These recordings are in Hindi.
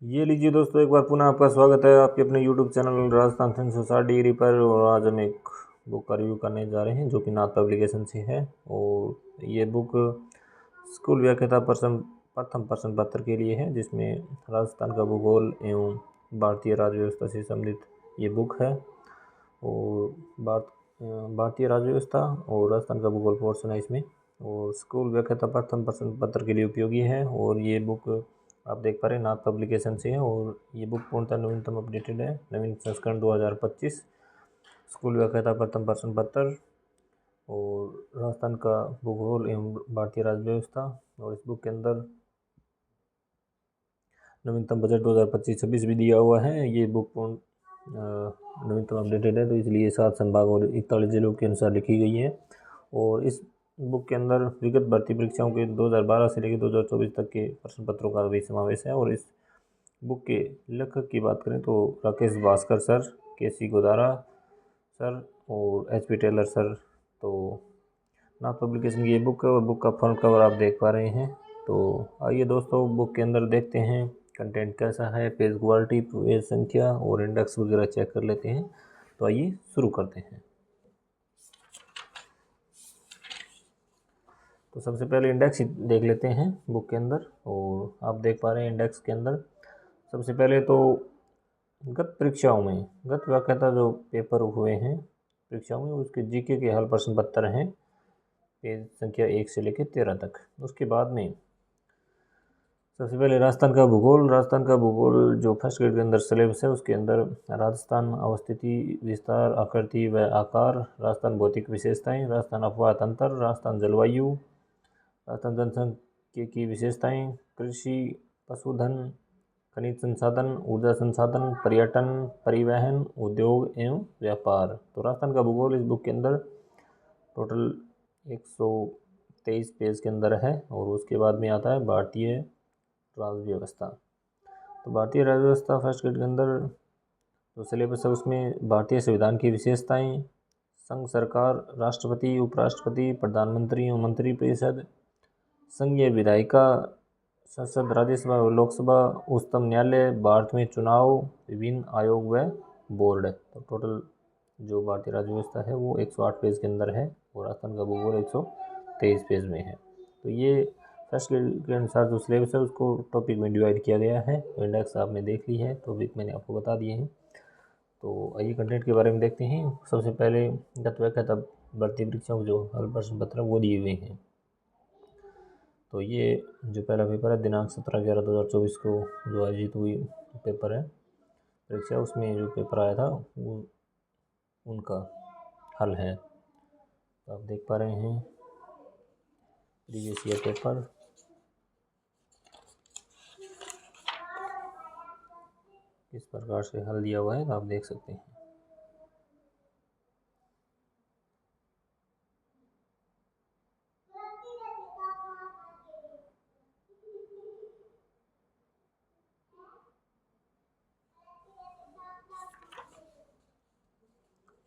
ये लीजिए दोस्तों, एक बार पुनः आपका स्वागत है आपके अपने यूट्यूब चैनल राजस्थान 360 डिग्री पर। और आज हम एक बुक का रिव्यू करने जा रहे हैं जो कि नाथ पब्लिकेशन से है। और ये बुक स्कूल व्याख्याता प्रथम प्रश्न पत्र के लिए है, जिसमें राजस्थान का भूगोल एवं भारतीय राज्य व्यवस्था से संबंधित ये बुक है। और भारतीय राज्य व्यवस्था और राजस्थान का भूगोल पोर्शन है इसमें। और स्कूल व्याख्याता प्रथम प्रश्न पत्र के लिए उपयोगी है। और ये बुक आप देख पा रहे हैं नाथ पब्लिकेशन से है। और ये बुक पूर्णतः नवीनतम अपडेटेड है, नवीन संस्करण 2025 स्कूल व्याख्याता प्रथम प्रश्न पत्र और राजस्थान का भूगोल एवं भारतीय राज्य व्यवस्था। और इस बुक के अंदर नवीनतम बजट 2025-26 भी दिया हुआ है। ये बुक पूर्ण नवीनतम अपडेटेड है, तो इसलिए 7 संभाग और 41 जिलों के अनुसार लिखी गई है। और इस बुक के अंदर विगत भर्ती परीक्षाओं के 2012 से लेकर 2024 तक के प्रश्न पत्रों का भी समावेश है। और इस बुक के लेखक की बात करें तो राकेश भास्कर सर, केसी गोदारा सर और एच पी टेलर सर। तो नाथ पब्लिकेशन की ये बुक है और बुक का फ्रंट कवर आप देख पा रहे हैं। तो आइए दोस्तों, बुक के अंदर देखते हैं कंटेंट कैसा है, पेज क्वालिटी, पेज संख्या और इंडेक्स वगैरह चेक कर लेते हैं। तो आइए शुरू करते हैं। तो सबसे पहले इंडेक्स देख लेते हैं बुक के अंदर। और आप देख पा रहे हैं इंडेक्स के अंदर सबसे पहले तो गत परीक्षाओं में, गत व्याख्याता जो पेपर हुए हैं परीक्षाओं में, उसके जीके के हल प्रश्न पत्र हैं पेज संख्या 1 से लेकर 13 तक। उसके बाद में सबसे पहले राजस्थान का भूगोल जो फर्स्ट ग्रेड के अंदर सिलेबस है, उसके अंदर राजस्थान अवस्थिति, विस्तार, आकृति व आकार, राजस्थान भौतिक विशेषताएं, राजस्थान अपवाह तंत्र, राजस्थान जलवायु, राजस्थान जनसंख्या की विशेषताएं, कृषि, पशुधन, खनिज संसाधन, ऊर्जा संसाधन, पर्यटन, परिवहन, उद्योग एवं व्यापार। तो राजस्थान का भूगोल इस बुक के अंदर टोटल 123 पेज के अंदर है। और उसके बाद में आता है भारतीय राज्य व्यवस्था। तो भारतीय राज्य व्यवस्था फर्स्ट ग्रेड के अंदर जो सिलेबस है उसमें भारतीय संविधान की विशेषताएं, संघ सरकार, राष्ट्रपति, उपराष्ट्रपति, प्रधानमंत्री एवं मंत्रिपरिषद, संघीय विधायिका, संसद, राज्यसभा और लोकसभा, उच्चतम न्यायालय, भारत में चुनाव, विभिन्न आयोग व बोर्ड। तो टोटल जो भारतीय राज्य व्यवस्था है वो 108 पेज के अंदर है। और राजस्थान का भूगोल 123 पेज में है। तो ये फर्स्ट ग्रेड के अनुसार जो सिलेबस है उसको टॉपिक में डिवाइड किया गया है। इंडेक्स आपने देख ली है, टॉपिक मैंने आपको बता दिए हैं। तो आइए कंटेंट के बारे में देखते हैं। सबसे पहले गत व्याख्याता भर्ती परीक्षाओं जो हल प्रश्न पत्र वो दिए हुए हैं। तो ये जो पहला पेपर है दिनांक 17/11/2024 को जो आयोजित हुई पेपर है परीक्षा, उसमें जो पेपर आया था वो उनका हल है। तो आप देख पा रहे हैं प्रीवियस ईयर पेपर। किस प्रकार से हल दिया हुआ है तो आप देख सकते हैं।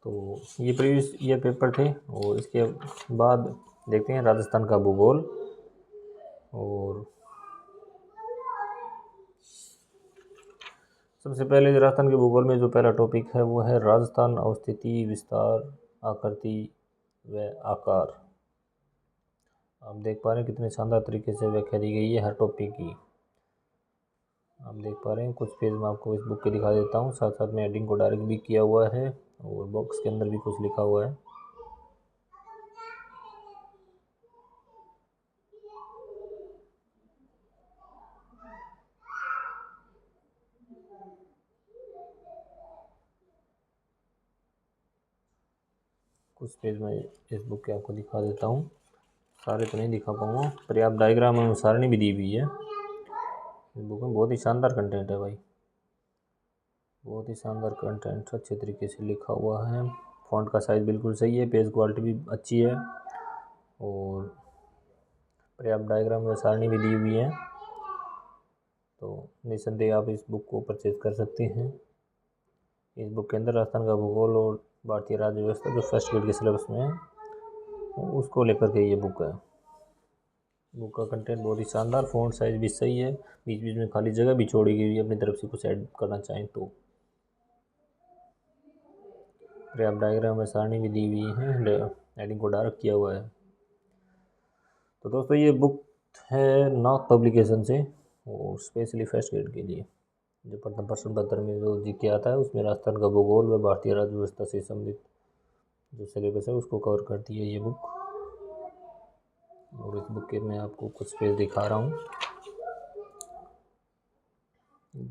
तो ये प्रीवियस ईयर पेपर थे। और इसके बाद देखते हैं राजस्थान का भूगोल। और सबसे पहले राजस्थान के भूगोल में जो पहला टॉपिक है वो है राजस्थान अवस्थिति, विस्तार, आकृति व आकार। आप देख पा रहे हैं कितने शानदार तरीके से व्याख्या दी गई है हर टॉपिक की। आप देख पा रहे हैं कुछ पेज मैं आपको इस बुक के दिखा देता हूँ, साथ साथ में हेडिंग को डायरेक्ट भी किया हुआ है और बॉक्स के अंदर भी कुछ लिखा हुआ है। कुछ पेज मैं इस बुक के आपको दिखा देता हूँ, सारे तो नहीं दिखा पाऊँगा। पर्याप्त डायग्राम एवं सारणी भी दी हुई है इस बुक में। बहुत ही शानदार कंटेंट है भाई, बहुत ही शानदार कंटेंट, अच्छे तरीके से लिखा हुआ है। फॉन्ट का साइज़ बिल्कुल सही है, पेज क्वालिटी भी अच्छी है और पर्याप्त डायग्राम व सारणी भी दी हुई है। तो निस्संदेह आप इस बुक को परचेज कर सकते हैं। इस बुक के अंदर राजस्थान का भूगोल और भारतीय राज्य व्यवस्था जो फर्स्ट ग्रेड के सिलेबस में है उसको लेकर के ये बुक है। बुक का कंटेंट बहुत ही शानदार, फ़ॉन्ट साइज़ भी सही है, बीच बीच में खाली जगह भी छोड़ी गई है अपनी तरफ से कुछ ऐड करना चाहें तो। ग्राफ डायग्राम में सारणी भी दी हुई है, हेडिंग को डार्क किया हुआ है। तो दोस्तों ये बुक है नॉर्थ पब्लिकेशन से और स्पेशली फर्स्ट ग्रेड के लिए। जो प्रथम प्रश्न पत्र में जो जीके आता है उसमें राजस्थान का भूगोल व भारतीय राज्य व्यवस्था से संबंधित जो सिलेबस है उसको कवर करती है ये बुक। और इस बुक के मैं आपको कुछ पेज दिखा रहा हूँ।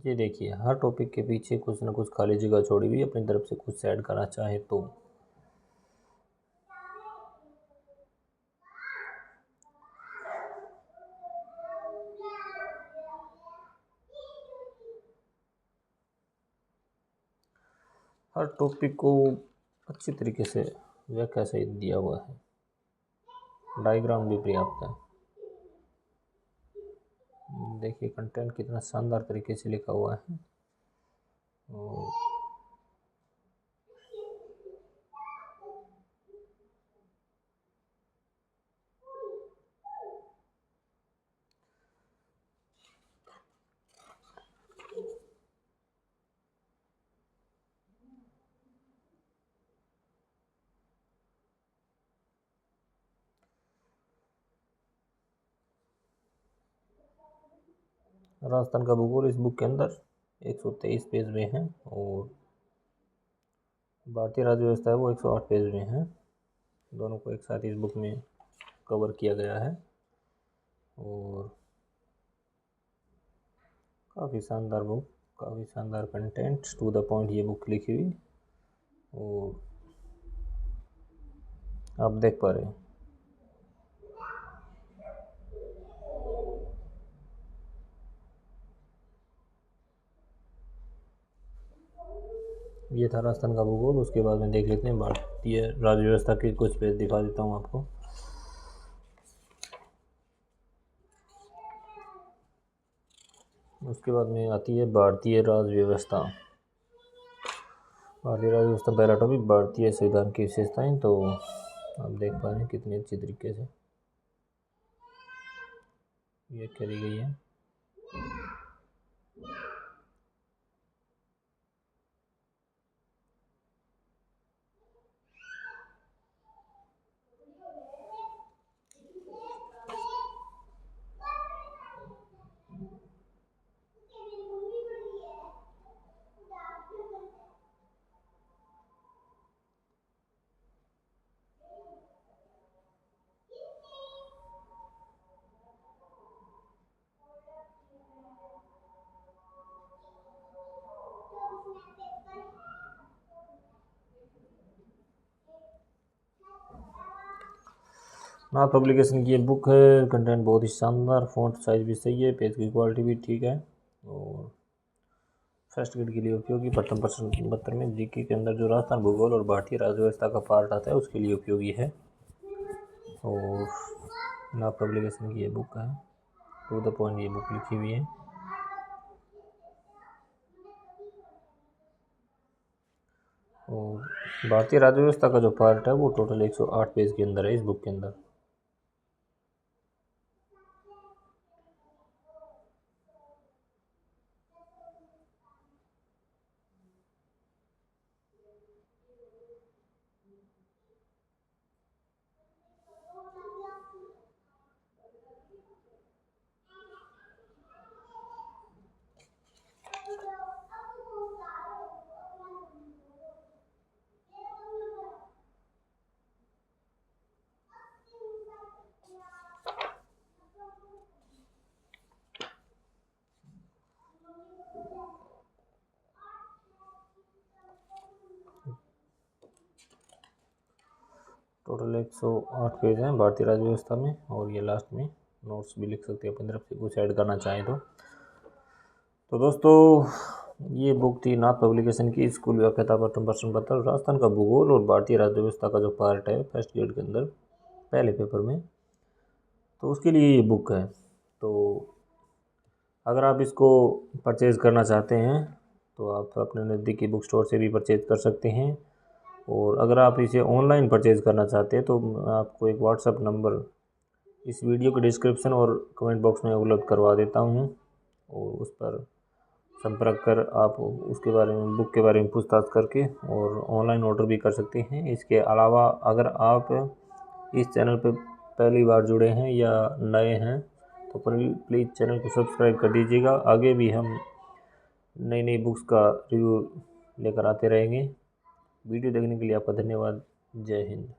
ये देखिए, हर टॉपिक के पीछे कुछ ना कुछ खाली जगह छोड़ी हुई अपनी तरफ से कुछ ऐड करना चाहे तो। हर टॉपिक को अच्छी तरीके से व्याख्या सहित दिया हुआ है, डायग्राम भी पर्याप्त है। देखिए कंटेंट कितना शानदार तरीके से लिखा हुआ है। और राजस्थान का भूगोल इस बुक के अंदर 123 पेज में है और भारतीय राज्य व्यवस्था है वो 108 पेज में है। दोनों को एक साथ इस बुक में कवर किया गया है और काफ़ी शानदार बुक, काफ़ी शानदार कंटेंट, टू द पॉइंट ये बुक लिखी हुई। और आप देख पा रहे हैं ये था राजस्थान का भूगोल। उसके बाद में देख लेते हैं भारतीय राज्य व्यवस्था के कुछ पेज दिखा देता हूँ आपको। उसके बाद में आती है भारतीय राज्य व्यवस्था। भारतीय राज्य व्यवस्था पहला टॉपिक, भारतीय संविधान की विशेषताएं। तो आप देख पा रहे हैं कितनी अच्छी तरीके से ये करी गई है। नॉर्थ पब्लिकेशन की ये बुक है, कंटेंट बहुत ही शानदार, फ़ॉन्ट साइज भी सही है, पेज की क्वालिटी भी ठीक है और फर्स्ट ग्रेड के लिए उपयोगी। प्रथम प्रश्न पत्र में जीके के अंदर जो राजस्थान भूगोल और भारतीय राज्य व्यवस्था का पार्ट आता है उसके लिए उपयोगी है। और नॉर्थ पब्लिकेशन की ये बुक है, टू द पॉइंट ये बुक लिखी हुई है। और भारतीय राज्य व्यवस्था का जो पार्ट है वो टोटल 108 पेज के अंदर है इस बुक के अंदर। टोटल 108 पेज हैं भारतीय राज्य व्यवस्था में। और ये लास्ट में नोट्स भी लिख सकते हैं अपनी तरफ से कुछ ऐड करना चाहें तो दोस्तों ये बुक थी नॉर्थ पब्लिकेशन की, स्कूल व्याख्याता प्रथम प्रश्न पत्र, राजस्थान का भूगोल और भारतीय राज्य व्यवस्था का जो पार्ट है फर्स्ट ग्रेड के अंदर पहले पेपर में, तो उसके लिए ये बुक है। तो अगर आप इसको परचेज़ करना चाहते हैं तो आप अपने नज़दीकी बुक स्टोर से भी परचेज़ कर सकते हैं। और अगर आप इसे ऑनलाइन परचेज़ करना चाहते हैं तो मैं आपको एक व्हाट्सअप नंबर इस वीडियो के डिस्क्रिप्शन और कमेंट बॉक्स में उपलब्ध करवा देता हूँ, और उस पर संपर्क कर आप उसके बारे में, बुक के बारे में पूछताछ करके और ऑनलाइन ऑर्डर भी कर सकते हैं। इसके अलावा अगर आप इस चैनल पर पहली बार जुड़े हैं या नए हैं तो प्लीज़ चैनल को सब्सक्राइब कर दीजिएगा। आगे भी हम नई नई बुक्स का रिव्यू लेकर आते रहेंगे। वीडियो देखने के लिए आपका धन्यवाद। जय हिंद।